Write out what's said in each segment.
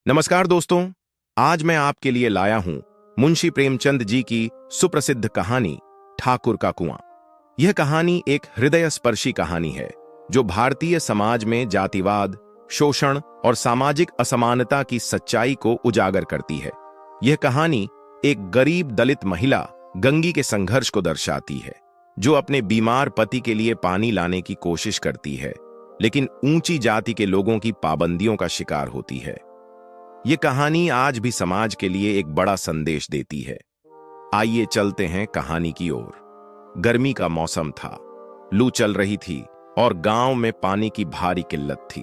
नमस्कार दोस्तों, आज मैं आपके लिए लाया हूं मुंशी प्रेमचंद जी की सुप्रसिद्ध कहानी ठाकुर का कुआं। यह कहानी एक हृदयस्पर्शी कहानी है जो भारतीय समाज में जातिवाद, शोषण और सामाजिक असमानता की सच्चाई को उजागर करती है। यह कहानी एक गरीब दलित महिला गंगी के संघर्ष को दर्शाती है, जो अपने बीमार पति के लिए पानी लाने की कोशिश करती है, लेकिन ऊंची जाति के लोगों की पाबंदियों का शिकार होती है। ये कहानी आज भी समाज के लिए एक बड़ा संदेश देती है। आइए चलते हैं कहानी की ओर। गर्मी का मौसम था, लू चल रही थी और गांव में पानी की भारी किल्लत थी।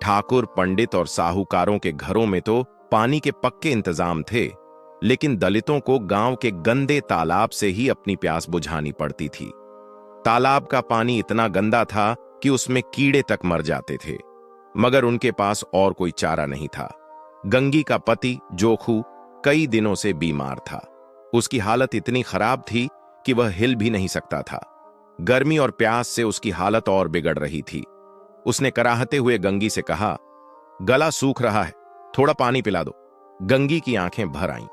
ठाकुर, पंडित और साहूकारों के घरों में तो पानी के पक्के इंतजाम थे, लेकिन दलितों को गांव के गंदे तालाब से ही अपनी प्यास बुझानी पड़ती थी। तालाब का पानी इतना गंदा था कि उसमें कीड़े तक मर जाते थे, मगर उनके पास और कोई चारा नहीं था। गंगी का पति जोखू कई दिनों से बीमार था। उसकी हालत इतनी खराब थी कि वह हिल भी नहीं सकता था। गर्मी और प्यास से उसकी हालत और बिगड़ रही थी। उसने कराहते हुए गंगी से कहा, गला सूख रहा है, थोड़ा पानी पिला दो। गंगी की आंखें भर आईं।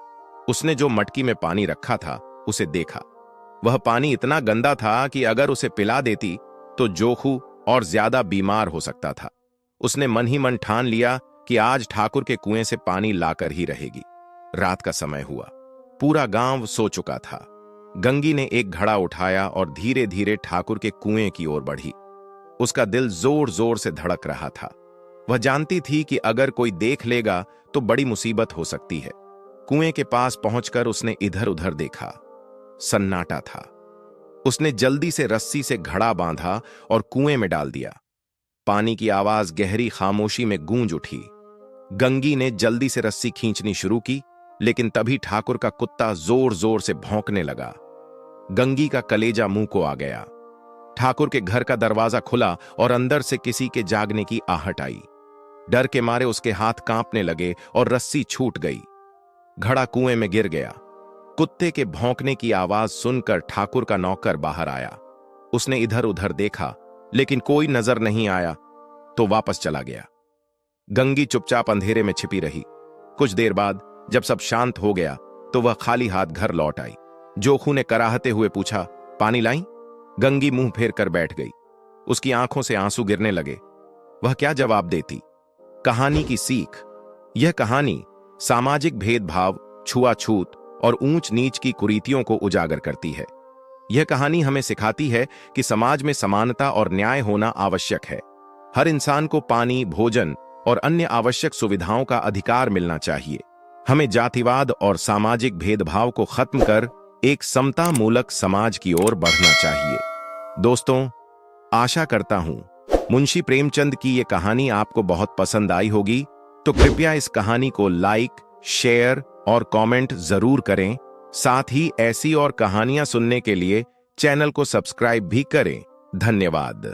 उसने जो मटकी में पानी रखा था उसे देखा। वह पानी इतना गंदा था कि अगर उसे पिला देती तो जोखू और ज्यादा बीमार हो सकता था। उसने मन ही मन ठान लिया कि आज ठाकुर के कुएं से पानी लाकर ही रहेगी। रात का समय हुआ, पूरा गांव सो चुका था। गंगी ने एक घड़ा उठाया और धीरे धीरे ठाकुर के कुएं की ओर बढ़ी। उसका दिल जोर जोर से धड़क रहा था। वह जानती थी कि अगर कोई देख लेगा तो बड़ी मुसीबत हो सकती है। कुएं के पास पहुंचकर उसने इधर उधर देखा। सन्नाटा था। उसने जल्दी से रस्सी से घड़ा बांधा और कुएं में डाल दिया। पानी की आवाज गहरी खामोशी में गूंज उठी। गंगी ने जल्दी से रस्सी खींचनी शुरू की, लेकिन तभी ठाकुर का कुत्ता जोर जोर से भौंकने लगा। गंगी का कलेजा मुंह को आ गया। ठाकुर के घर का दरवाजा खुला और अंदर से किसी के जागने की आहट आई। डर के मारे उसके हाथ कांपने लगे और रस्सी छूट गई। घड़ा कुएं में गिर गया। कुत्ते के भौंकने की आवाज सुनकर ठाकुर का नौकर बाहर आया। उसने इधर उधर देखा, लेकिन कोई नजर नहीं आया तो वापस चला गया। गंगी चुपचाप अंधेरे में छिपी रही। कुछ देर बाद जब सब शांत हो गया तो वह खाली हाथ घर लौट आई। जोखू ने कराहते हुए पूछा, पानी लाई? गंगी मुंह फेर कर बैठ गई। उसकी आंखों से आंसू गिरने लगे। वह क्या जवाब देती? कहानी की सीख। यह कहानी सामाजिक भेदभाव, छुआछूत और ऊंच नीच की कुरीतियों को उजागर करती है। यह कहानी हमें सिखाती है कि समाज में समानता और न्याय होना आवश्यक है। हर इंसान को पानी, भोजन और अन्य आवश्यक सुविधाओं का अधिकार मिलना चाहिए। हमें जातिवाद और सामाजिक भेदभाव को खत्म कर एक समता मूलक समाज की ओर बढ़ना चाहिए। दोस्तों, आशा करता हूं मुंशी प्रेमचंद की यह कहानी आपको बहुत पसंद आई होगी, तो कृपया इस कहानी को लाइक, शेयर और कमेंट जरूर करें। साथ ही ऐसी और कहानियां सुनने के लिए चैनल को सब्सक्राइब भी करें। धन्यवाद।